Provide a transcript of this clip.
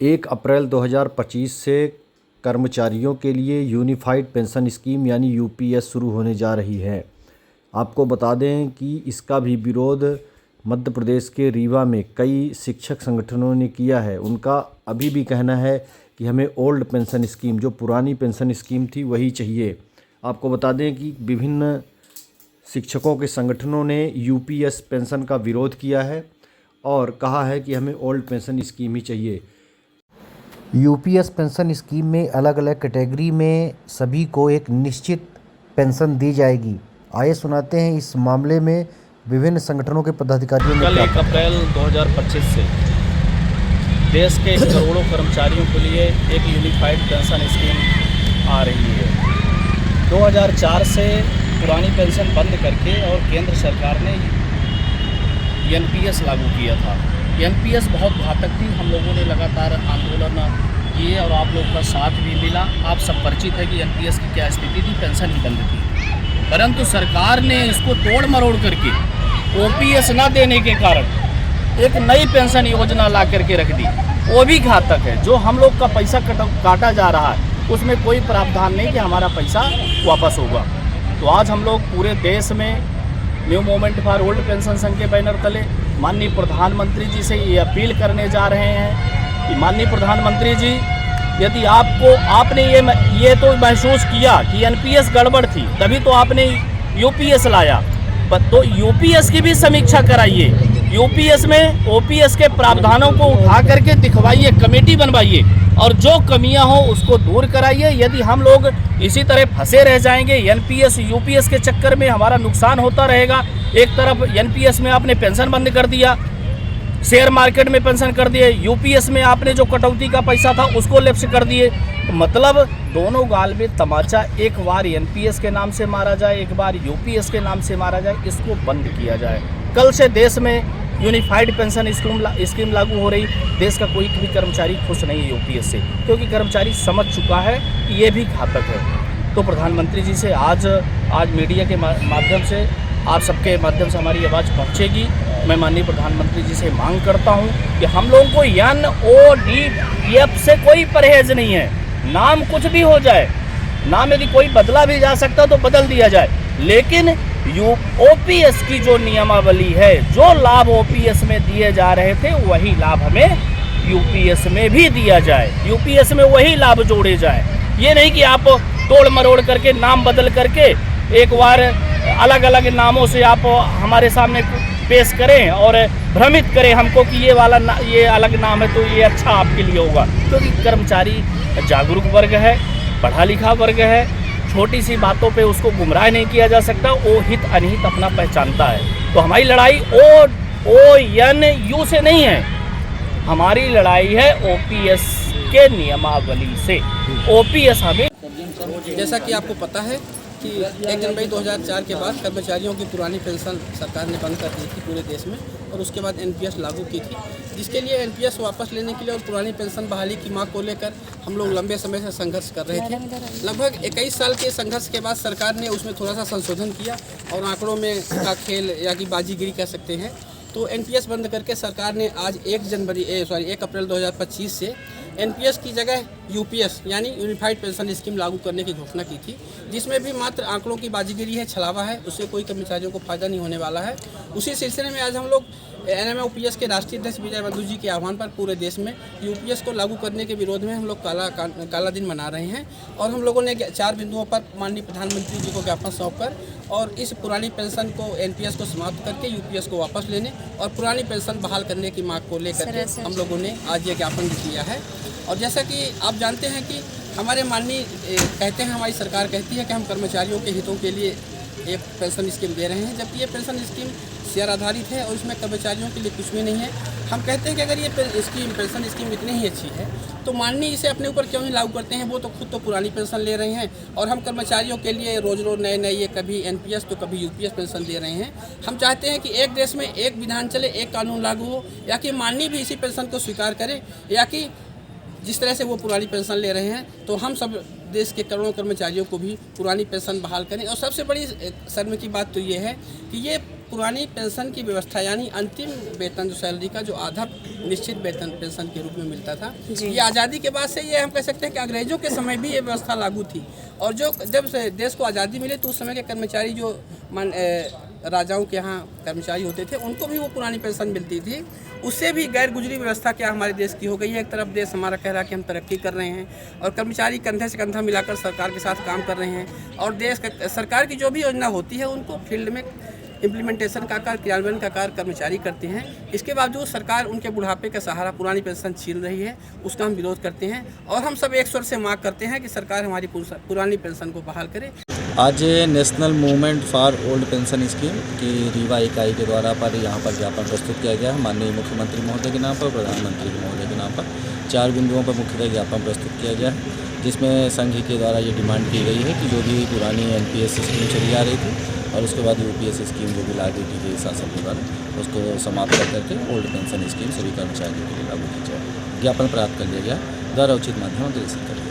1 अप्रैल 2025 से कर्मचारियों के लिए यूनिफाइड पेंशन स्कीम यानी यूपीएस शुरू होने जा रही है। आपको बता दें कि इसका भी विरोध मध्य प्रदेश के रीवा में कई शिक्षक संगठनों ने किया है। उनका अभी भी कहना है कि हमें ओल्ड पेंशन स्कीम, जो पुरानी पेंशन स्कीम थी, वही चाहिए। आपको बता दें कि विभिन्न शिक्षकों के संगठनों ने यूपीएस पेंशन का विरोध किया है और कहा है कि हमें ओल्ड पेंशन स्कीम ही चाहिए। यूपीएस पेंशन स्कीम में अलग अलग कैटेगरी में सभी को एक निश्चित पेंशन दी जाएगी। आइए सुनाते हैं इस मामले में विभिन्न संगठनों के पदाधिकारियों ने कल 1 अप्रैल 2025 से देश के करोड़ों कर्मचारियों के लिए एक यूनिफाइड पेंशन स्कीम आ रही है। 2004 से पुरानी पेंशन बंद करके और केंद्र सरकार ने एनपीएस लागू किया था। एनपीएस बहुत घातक थी। हम लोगों ने लगातार आंदोलन किए और आप लोग का साथ भी मिला। आप सब परिचित है कि एनपीएस की क्या स्थिति थी, पेंशन ही बंद थी। परंतु सरकार ने इसको तोड़ मरोड़ करके ओपीएस न देने के कारण एक नई पेंशन योजना ला करके रख दी। वो भी घातक है। जो हम लोग का पैसा काटा जा रहा है उसमें कोई प्रावधान नहीं कि हमारा पैसा वापस होगा। तो आज हम लोग पूरे देश में new movement for old pension संघ के बैनर तले माननीय प्रधानमंत्री जी से ये अपील करने जा रहे हैं कि माननीय प्रधानमंत्री जी, यदि आपने ये तो महसूस किया कि एनपीएस गड़बड़ थी, तभी तो आपने यूपीएस लाया, तो यूपीएस की भी समीक्षा कराइए। यूपीएस में ओपीएस के प्रावधानों को उठा करके दिखवाइए, कमेटी बनवाइए और जो कमियां हो उसको दूर कराइए। यदि हम लोग इसी तरह फंसे रह जाएंगे, एनपीएस यूपीएस के चक्कर में हमारा नुकसान होता रहेगा। एक तरफ एनपीएस में आपने पेंशन बंद कर दिया, शेयर मार्केट में पेंशन कर दिए, यूपीएस में आपने जो कटौती का पैसा था उसको लेफ्ट कर दिए। तो मतलब दोनों गाल में तमाचा, एक बार एनपीएस के नाम से मारा जाए, एक बार यूपीएस के नाम से मारा जाए। इसको बंद किया जाए। कल से देश में यूनिफाइड पेंशन स्कीम लागू हो रही। देश का कोई भी कर्मचारी खुश नहीं है यूपीएस से, क्योंकि कर्मचारी समझ चुका है कि ये भी घातक है। तो प्रधानमंत्री जी से आज मीडिया के माध्यम से, आप सबके माध्यम से हमारी आवाज़ पहुंचेगी। मैं माननीय प्रधानमंत्री जी से मांग करता हूं कि हम लोगों को एनओडीएफ से कोई परहेज नहीं है। नाम कुछ भी हो जाए, नाम यदि कोई बदला भी जा सकता तो बदल दिया जाए, लेकिन ओपीएस की जो नियमावली है, जो लाभ ओपीएस में दिए जा रहे थे वही लाभ हमें यूपीएस में भी दिया जाए। यूपीएस में वही लाभ जोड़े जाए। ये नहीं कि आप तोड़ मरोड़ करके, नाम बदल करके एक बार अलग अलग नामों से आप हमारे सामने पेश करें और भ्रमित करें हमको कि ये अलग नाम है तो ये अच्छा आपके लिए होगा। क्योंकि कर्मचारी जागरूक वर्ग है, पढ़ा लिखा वर्ग है। छोटी सी बातों पे उसको गुमराह नहीं किया जा सकता। वो हित अनहित अपना पहचानता है। तो हमारी लड़ाई ONU से नहीं है, हमारी लड़ाई है ओपीएस के नियमावली से। ओपीएस हमें, जैसा कि आपको पता है कि 1 जनवरी 2004 के बाद कर्मचारियों की पुरानी पेंशन सरकार ने बंद कर दी थी पूरे देश में, और उसके बाद एनपीएस लागू की थी, जिसके लिए एनपीएस वापस लेने के लिए और पुरानी पेंशन बहाली की मांग को लेकर हम लोग लंबे समय से संघर्ष कर रहे थे। लगभग 21 साल के संघर्ष के बाद सरकार ने उसमें थोड़ा सा संशोधन किया और आंकड़ों में का खेल या कि बाजीगिरी कह सकते हैं। तो एनपीएस बंद करके सरकार ने आज 1 अप्रैल 2025 से एनपीएस की जगह यूपीएस यानी यूनिफाइड पेंशन स्कीम लागू करने की घोषणा की थी, जिसमें भी मात्र आंकड़ों की बाजीगिरी है, छलावा है, उससे कोई कर्मचारियों को फायदा नहीं होने वाला है। उसी सिलसिले में आज हम लोग एनएमओपीएस के राष्ट्रीय अध्यक्ष विजय बंधु जी के आह्वान पर पूरे देश में यूपीएस को लागू करने के विरोध में हम लोग काला दिन मना रहे हैं। और हम लोगों ने 4 बिंदुओं पर माननीय प्रधानमंत्री जी को ज्ञापन सौंपकर और इस पुरानी पेंशन को, एनपीएस को समाप्त करके यूपीएस को वापस लेने और पुरानी पेंशन बहाल करने की मांग को लेकर के हम लोगों ने आज ये ज्ञापन किया है। और जैसा कि आप जानते हैं कि हमारे माननीय कहते हैं, हमारी सरकार कहती है कि हम कर्मचारियों के हितों के लिए एक पेंशन स्कीम दे रहे हैं, जबकि ये पेंशन स्कीम शेयर आधारित है और इसमें कर्मचारियों के लिए कुछ भी नहीं है। हम कहते हैं कि अगर ये पेंशन स्कीम इतनी ही अच्छी है तो माननीय इसे अपने ऊपर क्यों नहीं लागू करते हैं। वो तो खुद तो पुरानी पेंशन ले रहे हैं और हम कर्मचारियों के लिए रोज़ नए ये कभी एनपीएस तो कभी यूपीएस पेंशन दे रहे हैं। हम चाहते हैं कि एक देश में एक विधान चले, एक कानून लागू हो, या कि माननीय भी इसी पेंशन को स्वीकार करे, या कि जिस तरह से वो पुरानी पेंशन ले रहे हैं तो हम सब देश के करोड़ों कर्मचारियों को भी पुरानी पेंशन बहाल करें। और सबसे बड़ी शर्म की बात तो ये है कि ये पुरानी पेंशन की व्यवस्था यानी अंतिम वेतन जो सैलरी का जो आधा निश्चित वेतन पेंशन के रूप में मिलता था, ये आज़ादी के बाद से ये हम कह सकते हैं कि अंग्रेजों के समय भी ये व्यवस्था लागू थी। और जो जब से देश को आज़ादी मिली तो उस समय के कर्मचारी जो राजाओं के यहाँ कर्मचारी होते थे उनको भी वो पुरानी पेंशन मिलती थी। उससे भी गैर गुजरी व्यवस्था क्या हमारे देश की हो गई है। एक तरफ देश हमारा कह रहा है कि हम तरक्की कर रहे हैं और कर्मचारी कंधे से कंधा मिलाकर सरकार के साथ काम कर रहे हैं और देश सरकार की जो भी योजना होती है उनको फील्ड में इम्प्लीमेंटेशन का कार्य, क्रियान्वयन का कार्य कर्मचारी करते हैं। इसके बावजूद सरकार उनके बुढ़ापे का सहारा पुरानी पेंशन छीन रही है, उसका हम विरोध करते हैं और हम सब एक स्वर से मांग करते हैं कि सरकार हमारी पुरानी पेंशन को बहाल करे। आज national movement for old pension scheme की रीवा इकाई के द्वारा पर यहाँ पर ज्ञापन प्रस्तुत किया गया है। माननीय मुख्यमंत्री महोदय के नाम पर, प्रधानमंत्री महोदय के नाम पर 4 बिंदुओं पर मुख्यतः ज्ञापन प्रस्तुत किया गया है, जिसमें संघ के द्वारा ये डिमांड की गई है कि जो भी पुरानी NPS स्कीम चली आ रही थी और उसके बाद UPS स्कीम जो भी लागू की गई शासन के द्वारा, उसको समाप्त कर करके ओल्ड पेंशन स्कीम सभी कर्मचारियों के लिए लागू की जाए। ज्ञापन प्राप्त कर लिया गया, द्वारा उचित माध्यमों से रिसीव कर